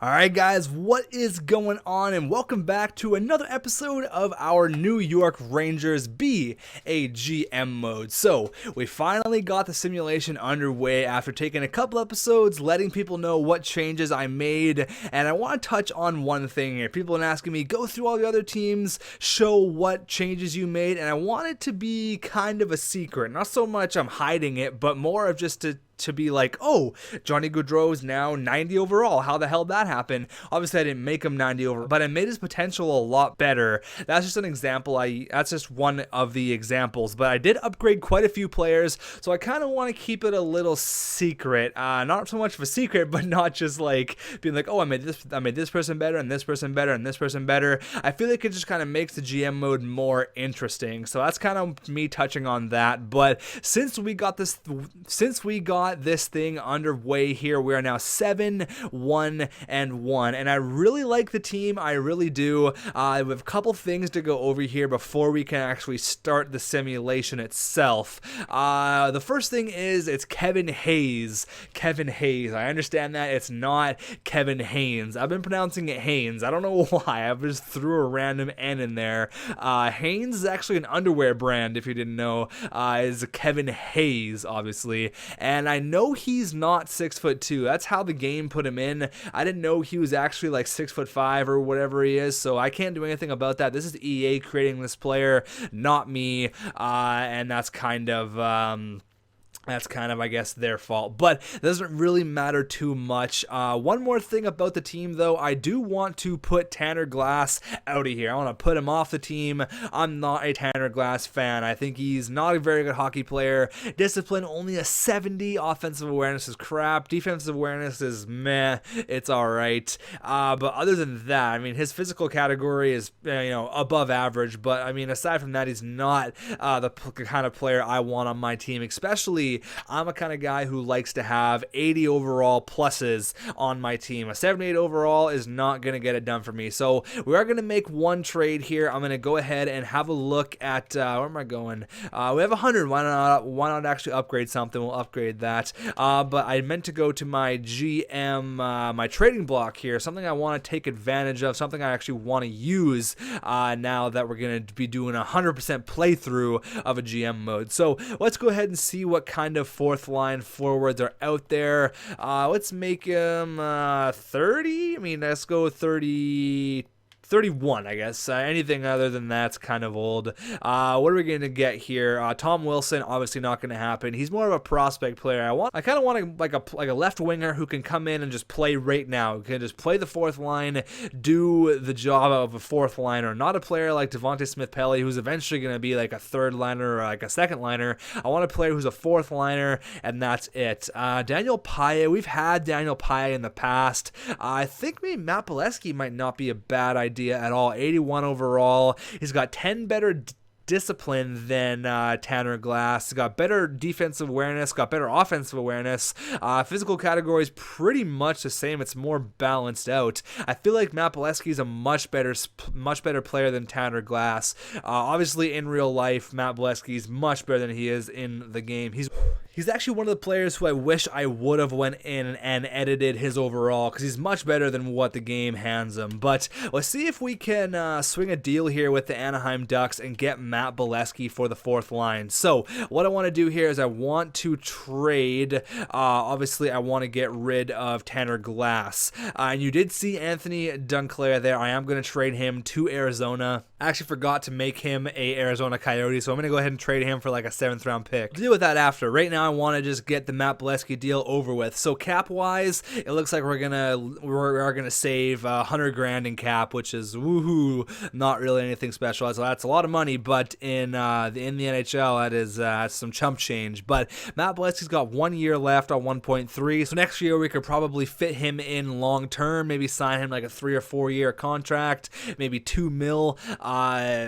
Alright guys, what is going on, and welcome back to another episode of our New York Rangers BAGM mode. So, we finally got the simulation underway after taking a couple episodes, letting people know what changes I made, and I want to touch on one thing here. People have been asking me, go through all the other teams, show what changes you made, and I want it to be kind of a secret. Not so much I'm hiding it, but more of just to be like, oh, Johnny Gaudreau's now 90 overall. How the hell did that happen? Obviously, I didn't make him 90 overall, but I made his potential a lot better. That's just an example. That's just one of the examples, but I did upgrade quite a few players, so I kind of want to keep it a little secret. Not so much of a secret, but not just like being like, oh, I made this person better, and this person better, and this person better. I feel like it just kind of makes the GM mode more interesting. So that's kind of me touching on that. But since we got this thing underway here, we are now 7-1-1, and I really like the team. I really do. I have a couple things to go over here before we can actually start the simulation itself. The first thing is it's Kevin Hayes. Kevin Hayes. I understand that it's not Kevin Haynes. I've been pronouncing it Haynes. I don't know why. I just threw a random N in there. Haynes is actually an underwear brand, if you didn't know. Is Kevin Hayes, obviously, and I know he's not 6'2". That's how the game put him in. I didn't know he was actually like 6'5" or whatever he is, so I can't do anything about that. This is EA creating this player, not me, and that's kind of I guess, their fault, but it doesn't really matter too much. One more thing about the team, though. I do want to put Tanner Glass out of here. I want to put him off the team. I'm not a Tanner Glass fan. I think he's not a very good hockey player. Discipline, only a 70. Offensive awareness is crap. Defensive awareness is meh. It's all right. But other than that, I mean, his physical category is, above average, but, I mean, aside from that, he's not the kind of player I want on my team, especially I'm a kind of guy who likes to have 80 overall pluses on my team. A 78 overall is not going to get it done for me. So we are going to make one trade here. I'm going to go ahead and have a look at, where am I going? We have 100. Why not actually upgrade something? We'll upgrade that. But I meant to go to my GM, my trading block here, something I want to take advantage of, something I actually want to use now that we're going to be doing a 100% playthrough of a GM mode. So let's go ahead and see what kind of fourth line forwards are out there. Let's make him 30. I mean, let's go 31, I guess. Anything other than that's kind of old. What are we going to get here? Tom Wilson, obviously not going to happen. He's more of a prospect player. I kind of want like a left winger who can come in and just play right now. Who can just play the fourth line, do the job of a fourth liner. Not a player like Devontae Smith-Pelly, who's eventually going to be like a third liner or like a second liner. I want a player who's a fourth liner, and that's it. Daniel Paille, we've had Daniel Paille in the past. I think maybe Matt Beleskey might not be a bad idea at all. 81 overall. He's got 10 better discipline than Tanner Glass. Got better defensive awareness, got better offensive awareness. Physical category is pretty much the same. It's more balanced out. I feel like Matt Beleskey is a much better player than Tanner Glass. Obviously, in real life, Matt Beleskey is much better than he is in the game. He's actually one of the players who I wish I would have went in and edited his overall, because he's much better than what the game hands him. But let's see if we can swing a deal here with the Anaheim Ducks and get Matt Beleskey for the fourth line. So what I want to do here is I want to trade. Obviously, I want to get rid of Tanner Glass. And you did see Anthony Dunclair there. I am going to trade him to Arizona. I actually forgot to make him a Arizona Coyote, so I'm going to go ahead and trade him for like a 7th round pick. We'll deal with that after. Right now, I want to just get the Matt Beleskey deal over with. So cap-wise, it looks like we're gonna save $100,000 in cap, which is woohoo, not really anything special. So that's a lot of money, but in the NHL, that is some chump change. But Matt Beleskey's got 1 year left on 1.3, so next year we could probably fit him in long term, maybe sign him like a 3 or 4 year contract, maybe $2 million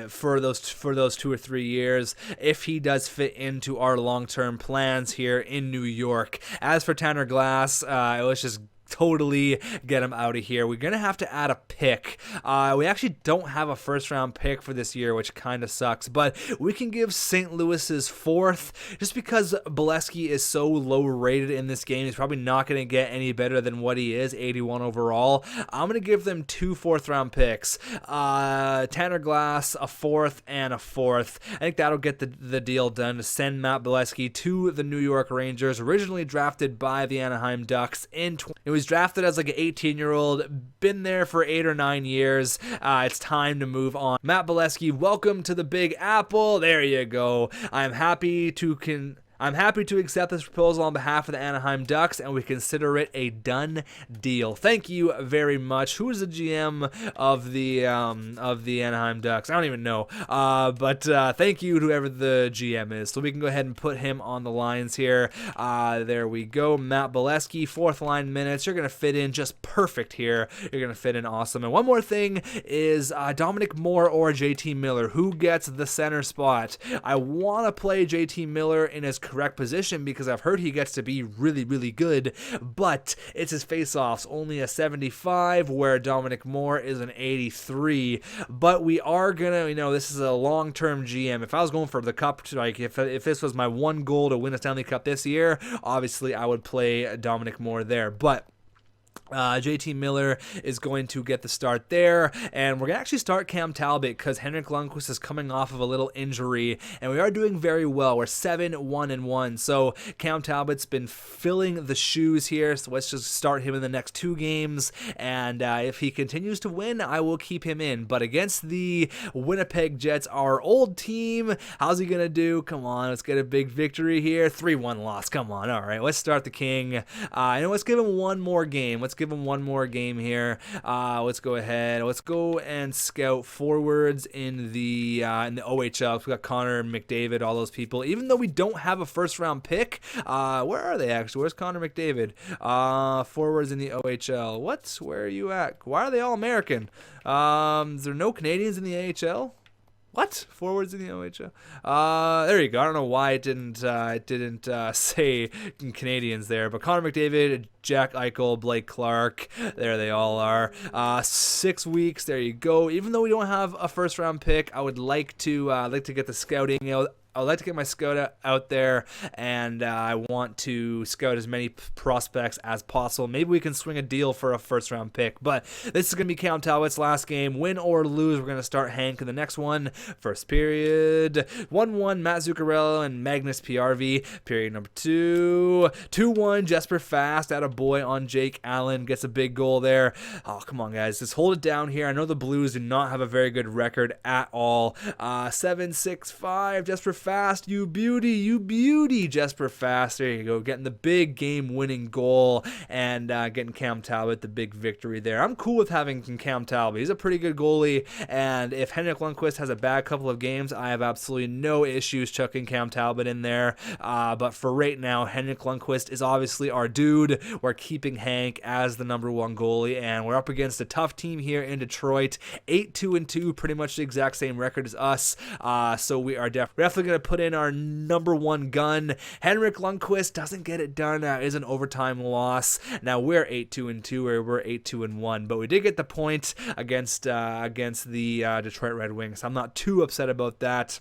for those 2 or 3 years, if he does fit into our long term plans here in New York. As for Tanner Glass, let's just totally get him out of here. We're going to have to add a pick. We actually don't have a first-round pick for this year, which kind of sucks, but we can give St. Louis's 4th just because Beleskey is so low rated in this game. He's probably not going to get any better than what he is, 81 overall. I'm going to give them 2 4th-round picks. Tanner Glass, a 4th, and a 4th. I think that'll get the deal done to send Matt Beleskey to the New York Rangers, originally drafted by the Anaheim Ducks. It was drafted as like an 18-year-old, been there for 8 or 9 years. It's time to move on. Matt Beleskey, welcome to the Big Apple. There you go. I'm happy to accept this proposal on behalf of the Anaheim Ducks, and we consider it a done deal. Thank you very much. Who is the GM of the Anaheim Ducks? I don't even know. But thank you to whoever the GM is. So we can go ahead and put him on the lines here. There we go. Matt Beleskey, 4th line minutes. You're going to fit in just perfect here. You're going to fit in awesome. And one more thing is Dominic Moore or JT Miller. Who gets the center spot? I want to play JT Miller in his correct position because I've heard he gets to be really, really good, but it's his face-offs, only a 75, where Dominic Moore is an 83. But we are gonna, this is a long-term GM. If I was going for the cup, like if this was my one goal to win a Stanley Cup this year, obviously I would play Dominic Moore there, but JT Miller is going to get the start there, and we're going to actually start Cam Talbot because Henrik Lundqvist is coming off of a little injury, and we are doing very well. We're 7-1-1, so Cam Talbot's been filling the shoes here, so let's just start him in the next 2 games, and if he continues to win, I will keep him in. But against the Winnipeg Jets, our old team, how's he going to do? Come on, let's get a big victory here. 3-1 loss, come on. All right, let's start the King, and let's give him one more game. Let's give him one more game here. Let's go ahead. Let's go and scout forwards in the OHL. We got Connor McDavid, all those people. Even though we don't have a first-round pick, where are they actually? Where's Connor McDavid? Forwards in the OHL. What? Where are you at? Why are they all American? Is there no Canadians in the AHL? What? Forwards in the OHL? There you go. I don't know why it didn't say Canadians there, but Connor McDavid, Jack Eichel, Blake Clark, there they all are. 6 weeks. There you go. Even though we don't have a first round pick, I would like to get the scouting out. I would like to get my scout out there, and I want to scout as many prospects as possible. Maybe we can swing a deal for a first-round pick, but this is going to be Cam Talbot's last game. Win or lose, we're going to start Hank in the next one. First period, 1-1, Matt Zuccarello and Magnus PRV. Period number 2, 2-1, Jesper Fast, attaboy on Jake Allen, gets a big goal there. Oh, come on, guys, just hold it down here. I know the Blues do not have a very good record at all. 7-6-5, Jesper Fast, you beauty, Jesper Fast. There you go, getting the big game-winning goal and getting Cam Talbot the big victory there. I'm cool with having Cam Talbot. He's a pretty good goalie, and if Henrik Lundqvist has a bad couple of games, I have absolutely no issues chucking Cam Talbot in there. But for right now, Henrik Lundqvist is obviously our dude. We're keeping Hank as the number 1 goalie, and we're up against a tough team here in Detroit. 8-2-2, pretty much the exact same record as us. So we are definitely going to put in our number 1 gun. Henrik Lundqvist doesn't get it done. Is an overtime loss. Now we're 8-2-2, or we're 8-2-1, but we did get the point against the Detroit Red Wings. I'm not too upset about that.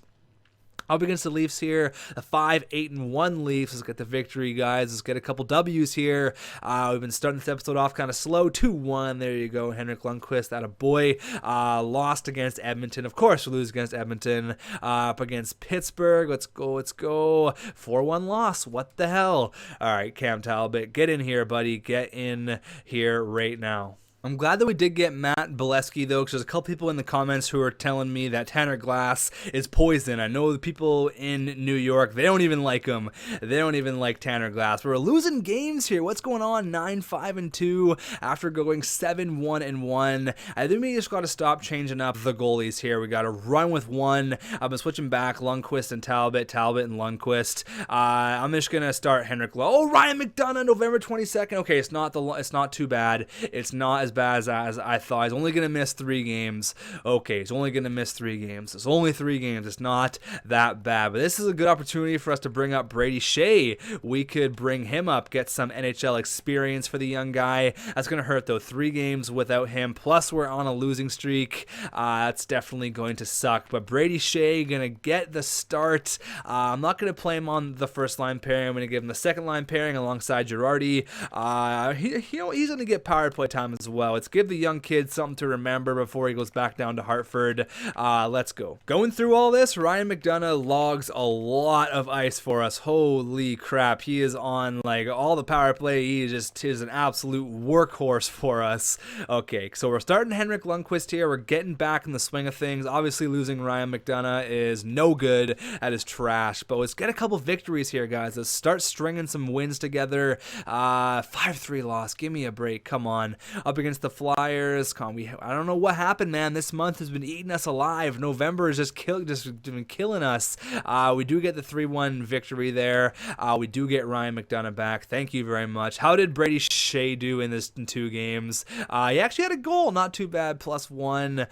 Up against the Leafs here, the 5-8-1 Leafs. Let's get the victory, guys. Let's get a couple W's here. We've been starting this episode off kind of slow. 2-1. There you go. Henrik Lundqvist, attaboy. Lost against Edmonton. Of course, we lose against Edmonton. Up against Pittsburgh. Let's go. 4-1 loss. What the hell? All right, Cam Talbot, get in here, buddy. Get in here right now. I'm glad that we did get Matt Beleskey, though, because there's a couple people in the comments who are telling me that Tanner Glass is poison. I know the people in New York, they don't even like him. They don't even like Tanner Glass. We're losing games here. What's going on? 9-5-2 after going 7-1-1. I think we just got to stop changing up the goalies here. We got to run with one. I've been switching back Lundqvist and Talbot and Lundqvist. I'm just going to start Henrik Ryan McDonough, November 22nd. Okay, it's not too bad. It's not as bad as I thought. He's only going to miss 3 games. Okay, he's only going to miss 3 games. It's only 3 games. It's not that bad. But this is a good opportunity for us to bring up Brady Shea. We could bring him up, get some NHL experience for the young guy. That's going to hurt, though. 3 games without him. Plus, we're on a losing streak. That's definitely going to suck. But Brady Shea going to get the start. I'm not going to play him on the first line pairing. I'm going to give him the second line pairing alongside Girardi. He's going to get power play time as well. Let's give the young kid something to remember before he goes back down to Hartford. Let's go. Going through all this, Ryan McDonagh logs a lot of ice for us. Holy crap. He is on like all the power play. He is an absolute workhorse for us. Okay, so we're starting Henrik Lundqvist here. We're getting back in the swing of things. Obviously, losing Ryan McDonagh is no good. That is trash. But let's get a couple victories here, guys. Let's start stringing some wins together. 5-3 loss. Give me a break. Come on. Up against the Flyers. I don't know what happened, man. This month has been eating us alive. November is just been killing us. We do get the 3-1 victory there. We do get Ryan McDonagh back. Thank you very much. How did Brady Shea do in 2 games? He actually had a goal. Not too bad. +1.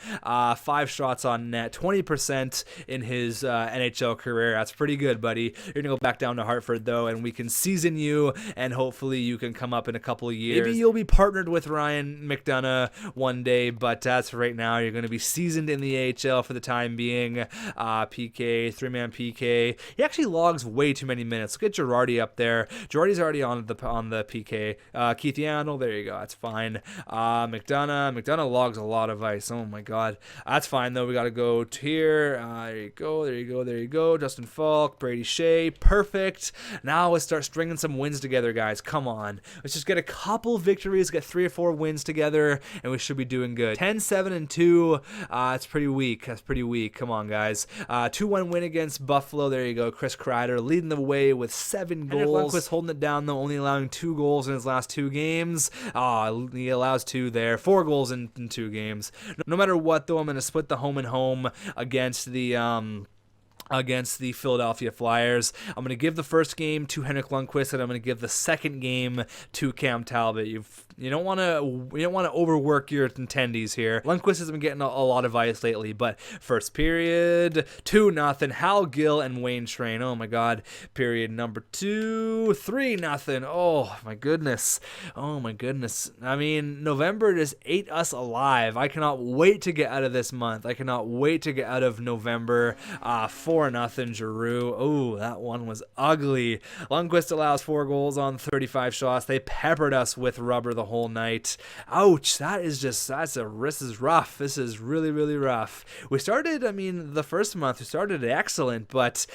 5 shots on net. 20% in his NHL career. That's pretty good, buddy. You're going to go back down to Hartford, though, and we can season you, and hopefully you can come up in a couple of years. Maybe you'll be partnered with Ryan McDonagh one day, but as for right now, you're going to be seasoned in the AHL for the time being. PK, 3-man PK. He actually logs way too many minutes. Look at Girardi up there. Girardi's already on the PK. Keith Yandel, there you go. That's fine. McDonagh logs a lot of ice. Oh my God. That's fine though. We got to go to here. There you go. Justin Falk, Brady Shea. Perfect. Now let's start stringing some wins together, guys. Come on. Let's just get a couple victories, get 3 or 4 wins together, and we should be doing good. 10-7-2. That's pretty weak. Come on, guys. 2-1 win against Buffalo. There you go. Chris Kreider leading the way with 7 goals. Lundqvist holding it down, though, only allowing 2 goals in his last 2 games. He allows 2 there. 4 goals in 2 games. No matter what, though, I'm going to split the home and home against the Philadelphia Flyers. I'm going to give the first game to Henrik Lundqvist, and I'm going to give the second game to Cam Talbot. You don't want to overwork your attendees here. Lundqvist has been getting a lot of ice lately, but first period, 2-0. Hal Gill and Wayne Train. Oh my God. Period number 2, 3-0. Oh my goodness. I mean, November just ate us alive. I cannot wait to get out of this month. I cannot wait to get out of November. 4-0 Giroux. Oh, that one was ugly. Lundqvist allows 4 goals on 35 shots. They peppered us with rubber the whole night. Ouch. This is rough. This is really, really rough. We started, the first month, we started excellent, but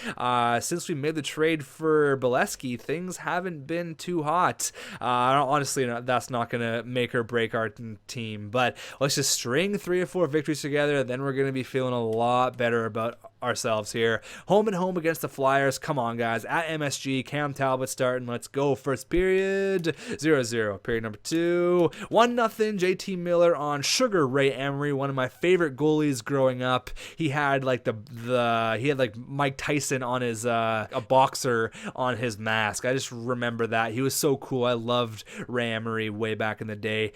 since we made the trade for Beleskey, things haven't been too hot. Honestly, that's not going to make or break our team, but let's just string 3 or 4 victories together, then we're going to be feeling a lot better about ourselves here. Home and home against the Flyers. Come on, guys. At MSG, Cam Talbot starting. Let's go. First period, 0-0. Period number 2, 1-0. JT Miller on Sugar Ray Emery, one of my favorite goalies growing up. He had like he had like Mike Tyson on his a boxer on his mask. I just remember that. He was so cool. I loved Ray Emery way back in the day.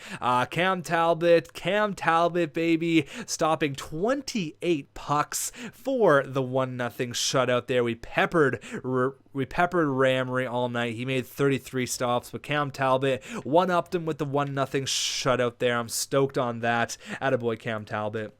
Cam Talbot, baby, stopping 28 pucks for the 1-0 shutout there. We peppered Ray Emery all night. He made 33 stops, but Cam Talbot one-upped him with the 1-0 shutout there. I'm stoked on that. Attaboy, Cam Talbot.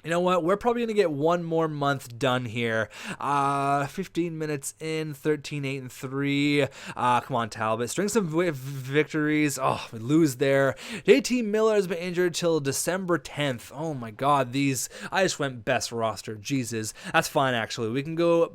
You know what? We're probably going to get one more month done here. 15 minutes in, 13-8-3. Come on, Talbot. String some victories. Oh, we lose there. JT Miller has been injured till December 10th. Oh, my God. I just went best roster. Jesus. That's fine, actually. We can go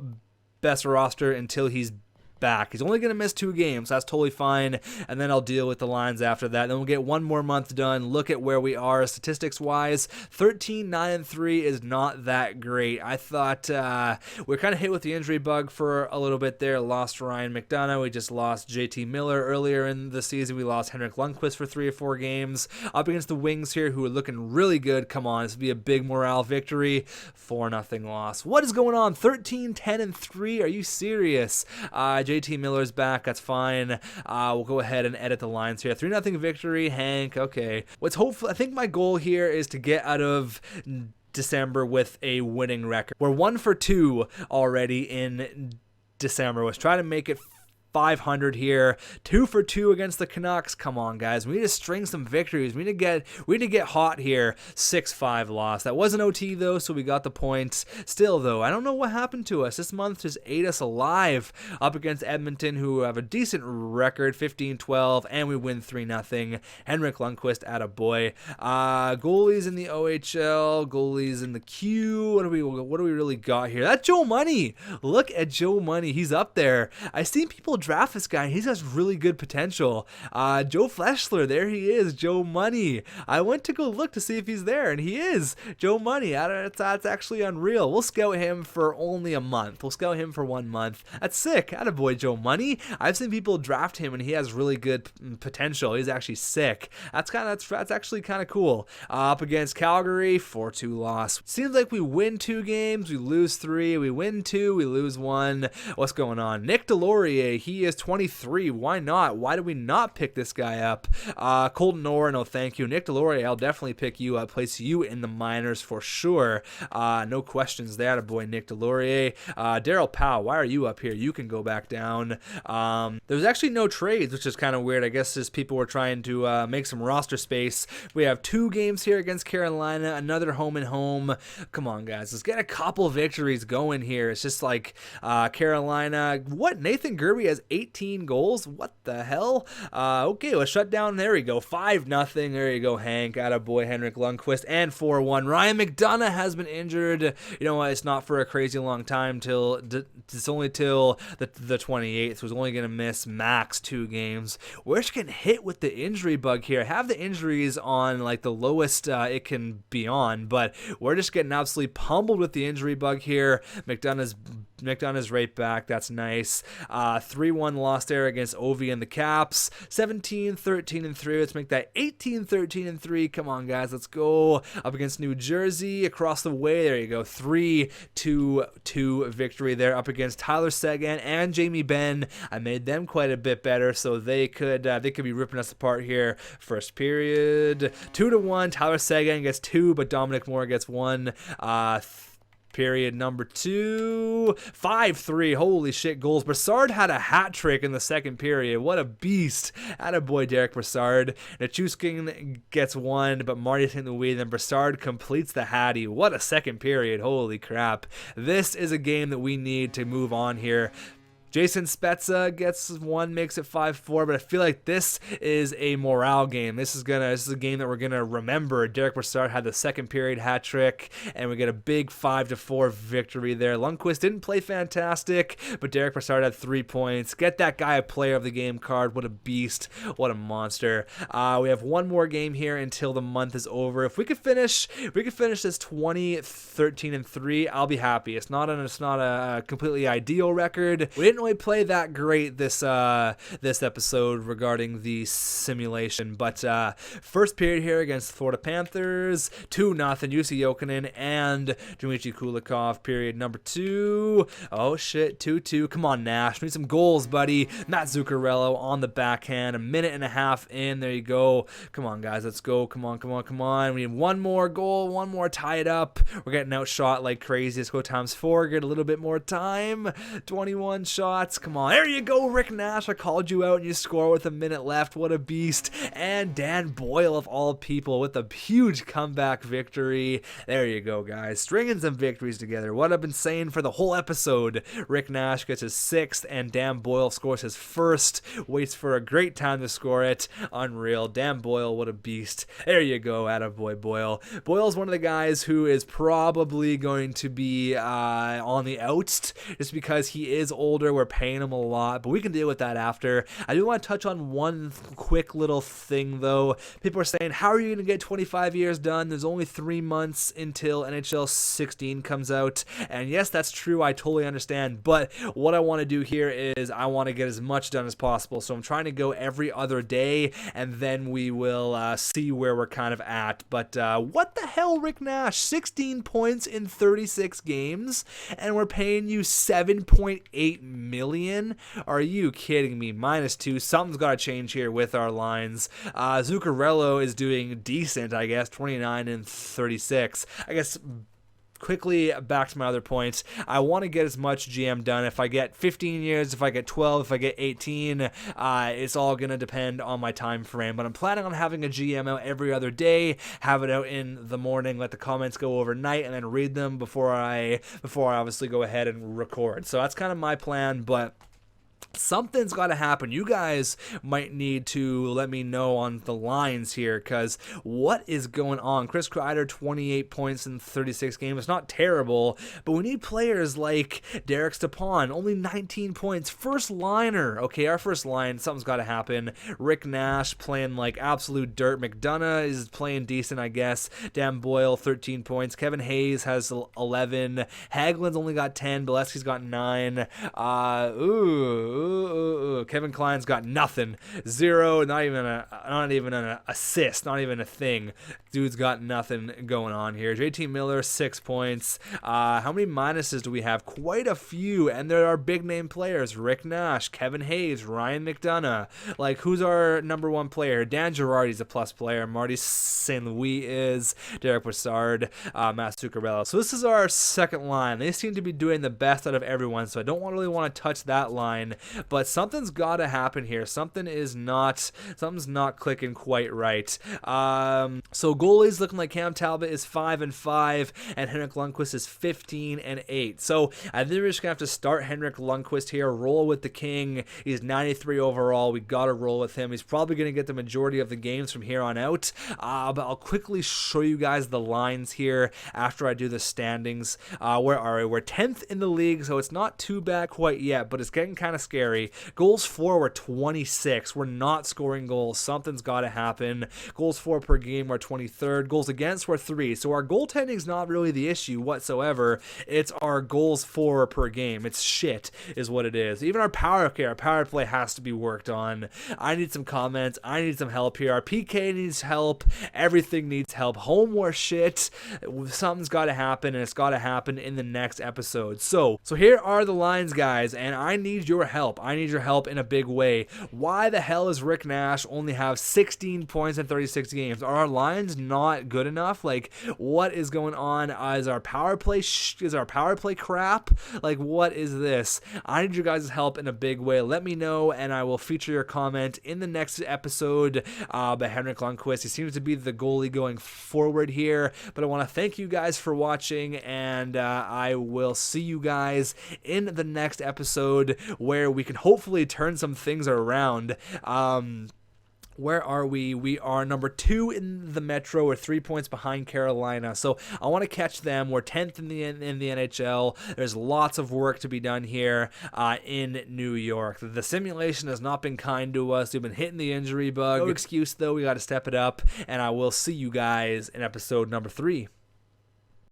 best roster until he's back. He's only going to miss 2 games. That's totally fine. And then I'll deal with the lines after that. Then we'll get one more month done. Look at where we are statistics-wise. 13-9-3 is not that great. I thought we were kind of hit with the injury bug for a little bit there. Lost Ryan McDonagh. We just lost JT Miller earlier in the season. We lost Henrik Lundqvist for 3 or 4 games. Up against the Wings here, who are looking really good. Come on, this would be a big morale victory. 4-0 loss. What is going on? 13-10-3. Are you serious? JT Miller's back. That's fine. We'll go ahead and edit the lines here. 3-0 victory, Hank. Okay. What's hopeful? I think my goal here is to get out of December with a winning record. We're 1 for 2 already in December. Let's try to make it 500 here. 2 for 2 against the Canucks. Come on, guys. We need to string some victories. We need to get hot here. 6-5 loss. That was an OT though, so we got the points. Still though, I don't know what happened to us. This month just ate us alive up against Edmonton, who have a decent record, 15-12, and we win 3-0. Henrik Lundqvist, attaboy. Goalies in the OHL, goalies in the Q. What do we really got here? That's Joe Money. Look at Joe Money. He's up there. I seen people draft this guy. He has really good potential. Joe Fleshler, there he is. Joe Money. I went to go look to see if he's there, and he is. Joe Money. That's actually unreal. We'll scout him for only a month. We'll scout him for 1 month. That's sick. Attaboy, Joe Money. I've seen people draft him, and he has really good potential. He's actually sick. That's actually kind of cool. Up against Calgary, 4-2 loss. Seems like we win 2 games, we lose 3. We win 2, we lose 1. What's going on? Nick Delorier. He is 23. Why not? Why do we not pick this guy up? Colton Orr, no thank you. Nick Delorier, I'll definitely pick you up. Place you in the minors for sure. No questions there, boy, Nick Delorier. Daryl Powell, why are you up here? You can go back down. There's actually no trades, which is kind of weird. I guess just people were trying to make some roster space. We have 2 games here against Carolina, another home and home. Come on, guys. Let's get a couple victories going here. It's just like Carolina. What? Nathan Gerby has 18 goals? What the hell? Okay, let's shut down. There we go. 5-0. There you go, Hank. Attaboy, Henrik Lundqvist. And 4-1. Ryan McDonough has been injured. You know what? It's not for a crazy long time. It's only till the 28th. So he's only going to miss max 2 games. We're just getting hit with the injury bug here. I have the injuries on like the lowest it can be on, but we're just getting absolutely pummeled with the injury bug here. McDonough's right back. That's nice. 3-1 loss there against Ovi and the Caps. 17-13-3. Let's make that 18-13-3. Come on, guys. Let's go. Up against New Jersey. Across the way. There you go. 3-2 victory there. Up against Tyler Seguin and Jamie Benn. I made them quite a bit better, so they could be ripping us apart here. First period. 2-1. Tyler Seguin gets 2, but Dominic Moore gets 1. Period number 2, 5-3. Holy shit, goals. Brassard had a hat trick in the second period. What a beast. Attaboy, Derek Brassard. Nichushkin gets 1, but Marty taking the lead. Then Brassard completes the hattie. What a second period. Holy crap. This is a game that we need to move on here. Jason Spezza gets 1, makes it 5-4, but I feel like this is a morale game. This is a game that we're gonna remember. Derek Brassard had the second period hat trick, and we get a big 5-4 victory there. Lundqvist didn't play fantastic, but Derek Brassard had 3 points. Get that guy a player of the game card. What a beast. What a monster. We have 1 more game here until the month is over. If we could finish this 20-13-3, I'll be happy. It's not a completely ideal record. We didn't really play that great this episode regarding the simulation, but first period here against the Florida Panthers, 2-0, Jussi Jokinen and Dmitry Kulikov. Period number 2. Oh shit, 2-2. Come on, Nash, need some goals, buddy. Matt Zuccarello on the backhand, 1.5 minutes in. There you go. Come on, guys, let's go. Come on. We need 1 more goal, 1 more, tie it up. We're getting outshot like crazy. Let's go times 4, get a little bit more time. 21 shots. Come on. There you go, Rick Nash. I called you out and you score with 1 minute left. What a beast. And Dan Boyle, of all people, with a huge comeback victory. There you go, guys. Stringing some victories together. What I've been saying for the whole episode. Rick Nash gets his 6th and Dan Boyle scores his 1st. Waits for a great time to score it. Unreal. Dan Boyle, what a beast. There you go, attaboy Boyle. Boyle's one of the guys who is probably going to be on the outs just because he is older. We're paying him a lot, but we can deal with that after. I do want to touch on one quick little thing, though. People are saying, how are you going to get 25 years done? There's only 3 months until NHL 16 comes out. And yes, that's true. I totally understand. But what I want to do here is I want to get as much done as possible. So I'm trying to go every other day, and then we will see where we're kind of at. But what the hell, Rick Nash? 16 points in 36 games, and we're paying you $7.8 million. million? Are you kidding me? -2. Something's got to change here with our lines. Zuccarello is doing decent, I guess. 29 and 36. I guess quickly back to my other points. I want to get as much GM done. If I get 15 years, if I get 12, if I get 18, it's all going to depend on my time frame. But I'm planning on having a GM out every other day, have it out in the morning, let the comments go overnight, and then read them before I obviously go ahead and record. So that's kind of my plan, but something's got to happen. You guys might need to let me know on the lines here, because what is going on? Chris Kreider, 28 points in 36 games. It's not terrible, but we need players like Derek Stepan, only 19 points. First liner. Okay, our first line, something's got to happen. Rick Nash playing like absolute dirt. McDonough is playing decent, I guess. Dan Boyle, 13 points. Kevin Hayes has 11. Hagelin's only got 10. Beleskey's got 9. Kevin Klein's got nothing. 0, not even an assist, not even a thing. Dude's got nothing going on here. JT Miller, 6 points. How many minuses do we have? Quite a few, and there are big name players. Rick Nash, Kevin Hayes, Ryan McDonough. Like, who's our number one player? Dan Girardi's a plus player. Marty St. Louis is. Derek Brassard, Matt Zuccarello. So this is our second line. They seem to be doing the best out of everyone, so I don't really want to touch that line. But something's got to happen here. Something's not clicking quite right. So goalies looking like Cam Talbot is 5-5, and Henrik Lundqvist is 15-8. So I think we're just gonna have to start Henrik Lundqvist here. Roll with the king. He's 93 overall. We gotta roll with him. He's probably gonna get the majority of the games from here on out. But I'll quickly show you guys the lines here after I do the standings. Where are we? We're 10th in the league, so it's not too bad quite yet, but it's getting kind of scary. Goals for, we're 26. We're not scoring goals. Something's got to happen. Goals for per game, we're 23rd. Goals against, we're 3. So our goaltending's not really the issue whatsoever. It's our goals for per game. It's shit is what it is. Even our power play has to be worked on. I need some comments. I need some help here. Our PK needs help. Everything needs help. Home war shit. Something's got to happen, and it's got to happen in the next episode. So here are the lines, guys, and I need your help. I need your help in a big way. Why the hell is Rick Nash only have 16 points in 36 games? Are our lines not good enough? Like, what is going on? Is our power play crap? Like, what is this? I need you guys' help in a big way. Let me know, and I will feature your comment in the next episode. By Henrik Lundqvist. He seems to be the goalie going forward here, but I want to thank you guys for watching, and I will see you guys in the next episode where we can hopefully turn some things around. Where are we? We are number 2 in the Metro. We're 3 points behind Carolina. So I want to catch them. We're 10th in the NHL. There's lots of work to be done here in New York. The simulation has not been kind to us. We've been hitting the injury bug. No excuse, though. We got to step it up. And I will see you guys in episode number 3.